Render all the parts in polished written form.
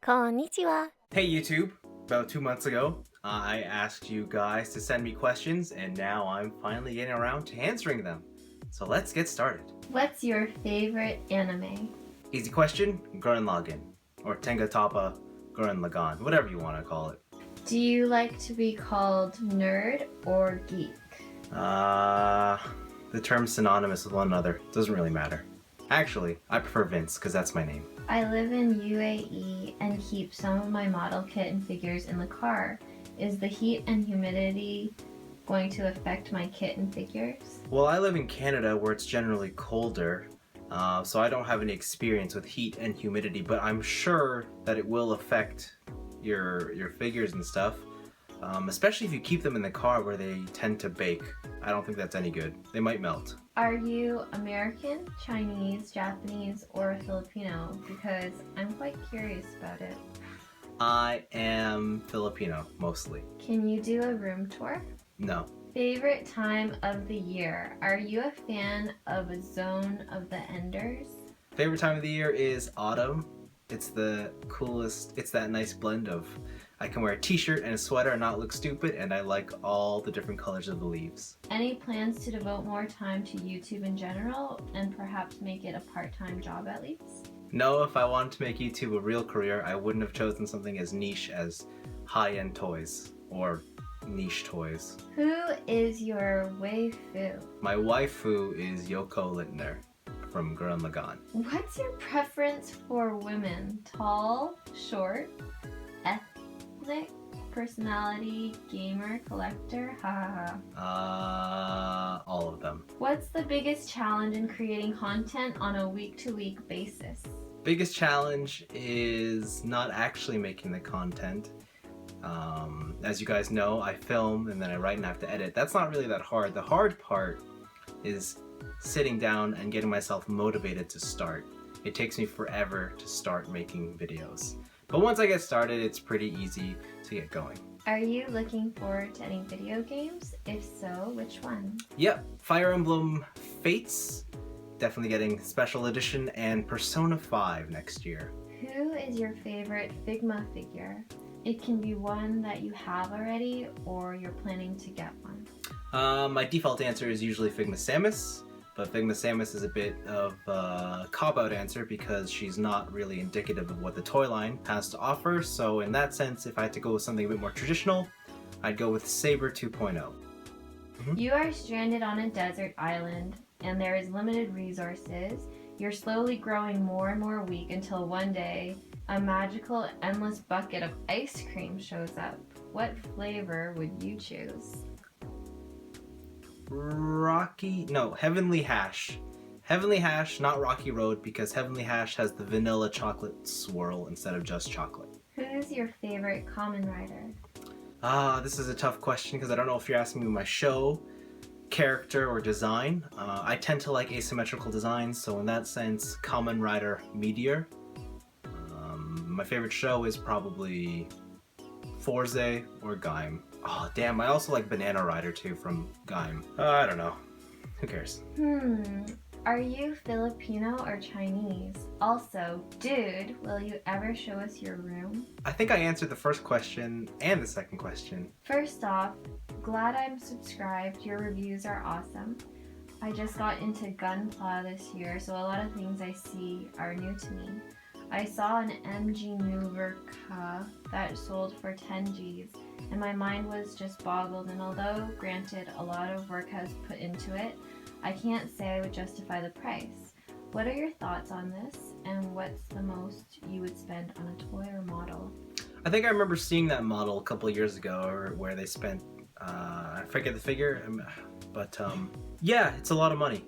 Konnichiwa. Hey YouTube! About 2 months ago, I asked you guys to send me questions, and now I'm finally getting around to answering them. So let's get started. What's your favorite anime? Easy question, Gurren Lagann. Or Tenga Toppa Gurren Lagann, whatever you want to call it. Do you like to be called nerd or geek? The term's synonymous with one another. Doesn't really matter. Actually, I prefer Vince, because that's my name. I live in UAE and keep some of my model kit and figures in the car. Is the heat and humidity going to affect my kit and figures? Well, I live in Canada where it's generally colder, so I don't have any experience with heat and humidity, but I'm sure that it will affect your figures and stuff, especially if you keep them in the car where they tend to bake. I don't think that's any good. They might melt. Are you American, Chinese, Japanese, or Filipino? Because I'm quite curious about it. I am Filipino, mostly. Can you do a room tour? No. Favorite time of the year? Are you a fan of Zone of the Enders? Favorite time of the year is autumn. It's the coolest, it's that nice blend of I can wear a t-shirt and a sweater and not look stupid, and I like all the different colors of the leaves. Any plans to devote more time to YouTube in general and perhaps make it a part-time job at least? No, if I wanted to make YouTube a real career, I wouldn't have chosen something as niche as high-end toys or niche toys. Who is your waifu? My waifu is Yoko Lintner from Gurren Lagann. What's your preference for women? Tall, short, ethnic, personality, gamer, collector? Ha ha ha. All of them. What's the biggest challenge in creating content on a week-to-week basis? Biggest challenge is not actually making the content. As you guys know, I film and then I write and have to edit. That's not really that hard. The hard part is sitting down and getting myself motivated to start. It takes me forever to start making videos. But once I get started, it's pretty easy to get going. Are you looking forward to any video games? If so, which one? Yep, Fire Emblem Fates, definitely getting Special Edition, and Persona 5 next year. Who is your favorite Figma figure? It can be one that you have already or you're planning to get one. My default answer is usually Figma Samus, but Figma Samus is a bit of a cop-out answer because she's not really indicative of what the toy line has to offer, so in that sense, if I had to go with something a bit more traditional, I'd go with Saber 2.0. You are stranded on a desert island and there is limited resources. You're slowly growing more and more weak until one day a magical endless bucket of ice cream shows up. What flavor would you choose? Heavenly Hash. Heavenly Hash, not Rocky Road, because Heavenly Hash has the vanilla chocolate swirl instead of just chocolate. Who's your favorite Kamen Rider? This is a tough question because I don't know if you're asking me my show, character, or design. I tend to like asymmetrical designs, so in that sense, Kamen Rider Meteor. My favorite show is probably Forze or Gaim. Oh damn, I also like Banana Rider too from Gaim. I don't know. Who cares? Are you Filipino or Chinese? Also, dude, will you ever show us your room? I think I answered the first question and the second question. First off, glad I'm subscribed. Your reviews are awesome. I just got into Gunpla this year, so a lot of things I see are new to me. I saw an MG Nuverka that sold for 10 Gs, and my mind was just boggled, and although, granted, a lot of work has put into it, I can't say I would justify the price. What are your thoughts on this, and what's the most you would spend on a toy or model? I think I remember seeing that model a couple of years ago where they spent, I forget the figure, but yeah, it's a lot of money.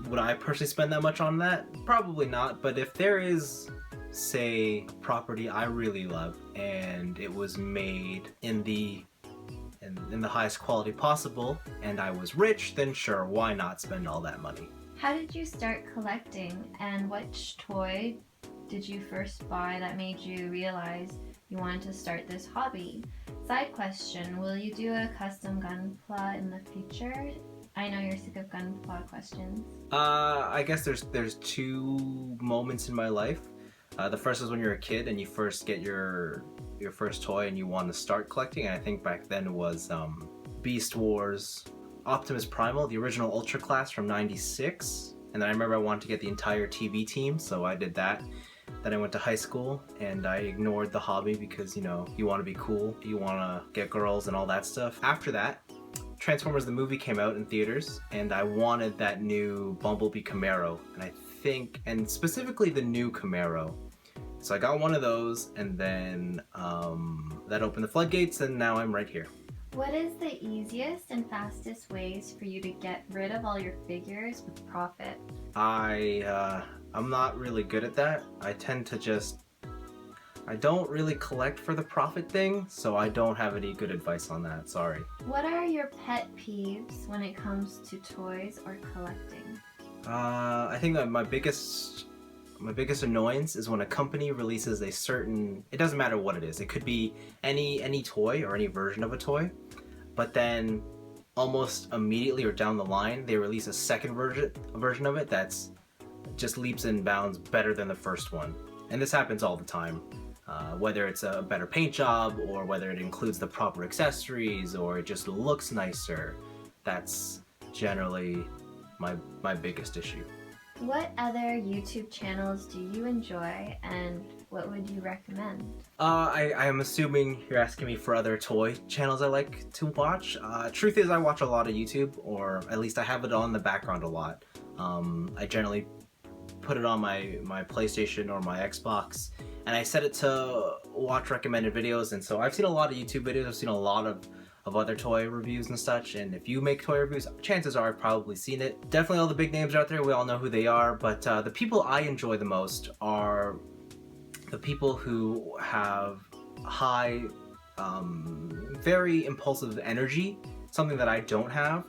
Would I personally spend that much on that? Probably not, but if there is, say, a property I really love and it was made in the highest quality possible and I was rich, then sure, why not spend all that money? How did you start collecting, and which toy did you first buy that made you realize you wanted to start this hobby? Side question, will you do a custom Gunpla in the future? I know you're sick of Gunpla questions. I guess there's two moments in my life. The first is when you're a kid and you first get your first toy and you want to start collecting. And I think back then was Beast Wars, Optimus Primal, the original Ultra Class from '96. And then I remember I wanted to get the entire TV team, so I did that. Then I went to high school and I ignored the hobby because, you know, you want to be cool, you want to get girls and all that stuff. After that, Transformers the movie came out in theaters and I wanted that new Bumblebee Camaro, and specifically the new Camaro. So I got one of those, and then that opened the floodgates, and now I'm right here. What is the easiest and fastest ways for you to get rid of all your figures with profit? I'm not really good at that. I don't really collect for the profit thing, so I don't have any good advice on that, sorry. What are your pet peeves when it comes to toys or collecting? I think that my biggest annoyance is when a company releases a certain, it doesn't matter what it is, it could be any toy or any version of a toy, but then almost immediately or down the line they release a second version of it that's just leaps and bounds better than the first one. And this happens all the time. Whether it's a better paint job or whether it includes the proper accessories or it just looks nicer, that's generally my biggest issue. What other YouTube channels do you enjoy and what would you recommend? I am assuming you're asking me for other toy channels I like to watch. Truth is, I watch a lot of YouTube, or at least I have it on the background a lot. I generally put it on my PlayStation or my Xbox, and I set it to watch recommended videos, and so I've seen a lot of YouTube videos, I've seen a lot of other toy reviews and such, and if you make toy reviews, chances are I've probably seen it. Definitely all the big names are out there, we all know who they are, but the people I enjoy the most are the people who have high, very impulsive energy, something that I don't have,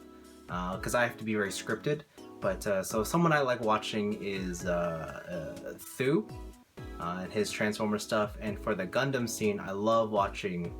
because I have to be very scripted. But so someone I like watching is Thu and his Transformer stuff, and for the Gundam scene, I love watching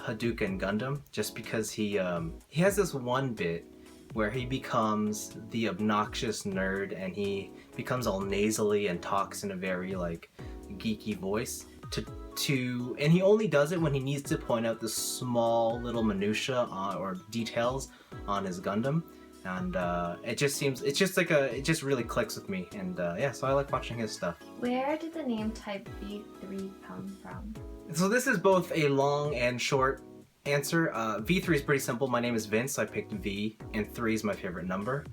Hadouken Gundam, just because he has this one bit where he becomes the obnoxious nerd and he becomes all nasally and talks in a very like geeky voice and he only does it when he needs to point out the small little minutia or details on his Gundam. And it just really clicks with me, and yeah, so I like watching his stuff. Where did the name TYPEV3 come from? So this is both a long and short answer. V3 is pretty simple. My name is Vince, I picked V, and 3 is my favorite number.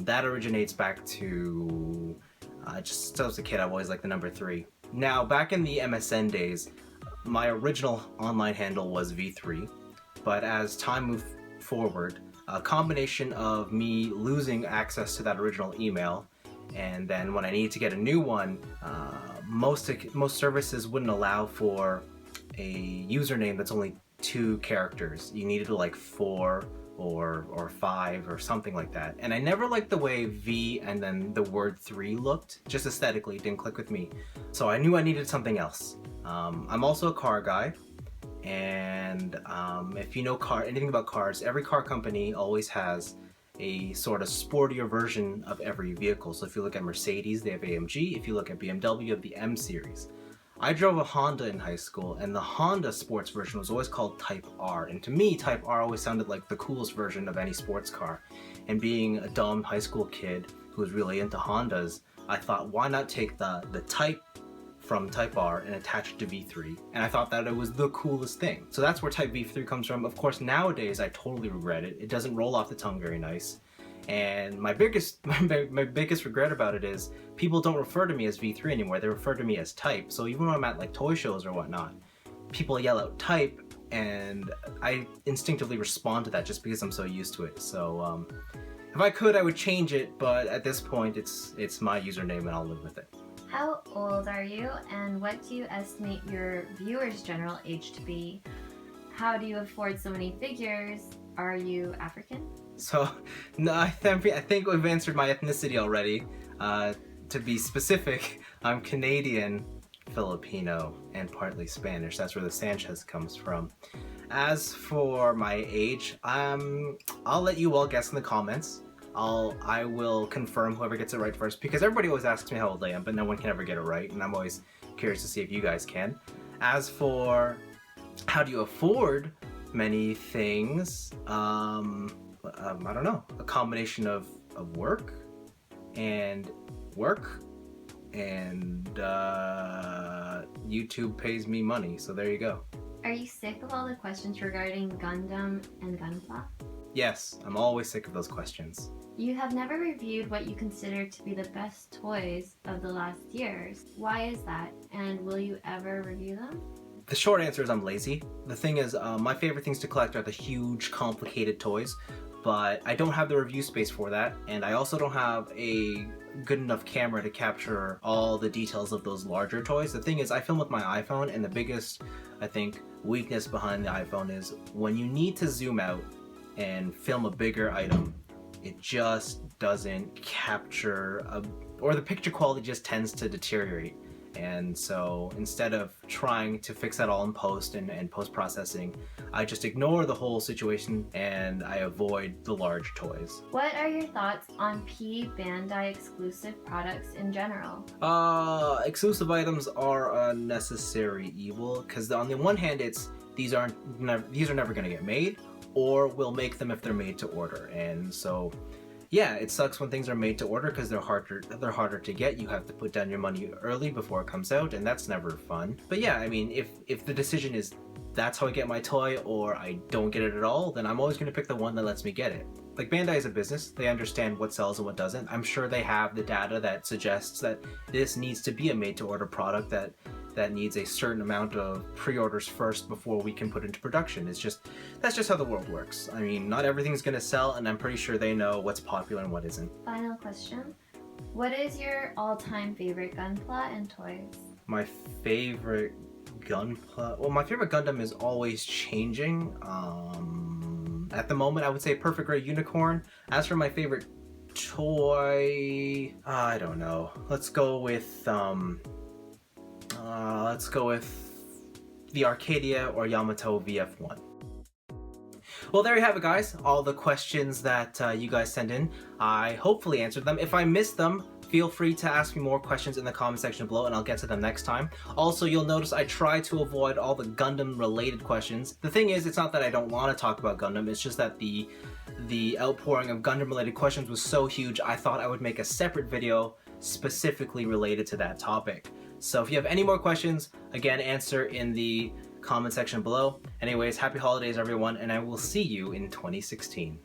That originates back to, just since I was a kid, I've always liked the number 3. Now, back in the MSN days, my original online handle was V3, but as time moved forward, a combination of me losing access to that original email, and then when I needed to get a new one, most services wouldn't allow for a username that's only 2 characters. You needed like 4 or 5 or something like that. And I never liked the way V and then the word 3 looked. Just aesthetically, it didn't click with me. So I knew I needed something else. I'm also a car guy. And if you know anything about cars, every car company always has a sort of sportier version of every vehicle. So if you look at Mercedes, they have AMG. If you look at BMW, you have the M series. I drove a Honda in high school, and the Honda sports version was always called Type R. And to me, Type R always sounded like the coolest version of any sports car. And being a dumb high school kid who was really into Hondas, I thought, why not take the Type from Type R and attach it to V3, and I thought that it was the coolest thing. So that's where Type V3 comes from. Of course, nowadays I totally regret it. It doesn't roll off the tongue very nice. And my biggest regret about it is people don't refer to me as V3 anymore. They refer to me as Type. So even when I'm at like toy shows or whatnot, people yell out Type, and I instinctively respond to that just because I'm so used to it. So if I could, I would change it, but at this point, it's my username and I'll live with it. How old are you, and what do you estimate your viewers' general age to be? How do you afford so many figures? Are you African? So, no, I think we've answered my ethnicity already. To be specific, I'm Canadian, Filipino, and partly Spanish. That's where the Sanchez comes from. As for my age, I'll let you all guess in the comments. I will confirm whoever gets it right first, because everybody always asks me how old I am, but no one can ever get it right, and I'm always curious to see if you guys can. As for how do you afford many things, I don't know, a combination of work and YouTube pays me money, so there you go. Are you sick of all the questions regarding Gundam and Gunpla? Yes, I'm always sick of those questions. You have never reviewed what you consider to be the best toys of the last years. Why is that? And will you ever review them? The short answer is I'm lazy. The thing is, my favorite things to collect are the huge, complicated toys, but I don't have the review space for that, and I also don't have a good enough camera to capture all the details of those larger toys. The thing is, I film with my iPhone, and the biggest, I think, weakness behind the iPhone is when you need to zoom out and film a bigger item, it just doesn't capture, or the picture quality just tends to deteriorate. And so instead of trying to fix that all in post and post-processing, I just ignore the whole situation and I avoid the large toys. What are your thoughts on Bandai exclusive products in general? Exclusive items are a necessary evil, because on the one hand, these are never going to get made, or we'll make them if they're made to order. And so yeah, it sucks when things are made to order because they're harder to get. You have to put down your money early before it comes out, and that's never fun. But yeah, I mean, if the decision is that's how I get my toy, or I don't get it at all, then I'm always going to pick the one that lets me get it. Like, Bandai is a business. They understand what sells and what doesn't. I'm sure they have the data that suggests that this needs to be a made-to-order product that needs a certain amount of pre-orders first before we can put into production. That's just how the world works. I mean, not everything's gonna sell, and I'm pretty sure they know what's popular and what isn't. Final question. What is your all-time favorite Gunpla and toys? My favorite Gunpla... Well, my favorite Gundam is always changing. At the moment, I would say Perfect Gray Unicorn. As for my favorite toy... I don't know. Let's go with the Arcadia or Yamato VF1. Well, there you have it, guys. All the questions that you guys send in. I hopefully answered them. If I missed them, feel free to ask me more questions in the comment section below and I'll get to them next time. Also, you'll notice I try to avoid all the Gundam related questions. The thing is, it's not that I don't want to talk about Gundam, it's just that the outpouring of Gundam related questions was so huge, I thought I would make a separate video specifically related to that topic. So if you have any more questions, again, answer in the comment section below. Anyways, happy holidays everyone, and I will see you in 2016.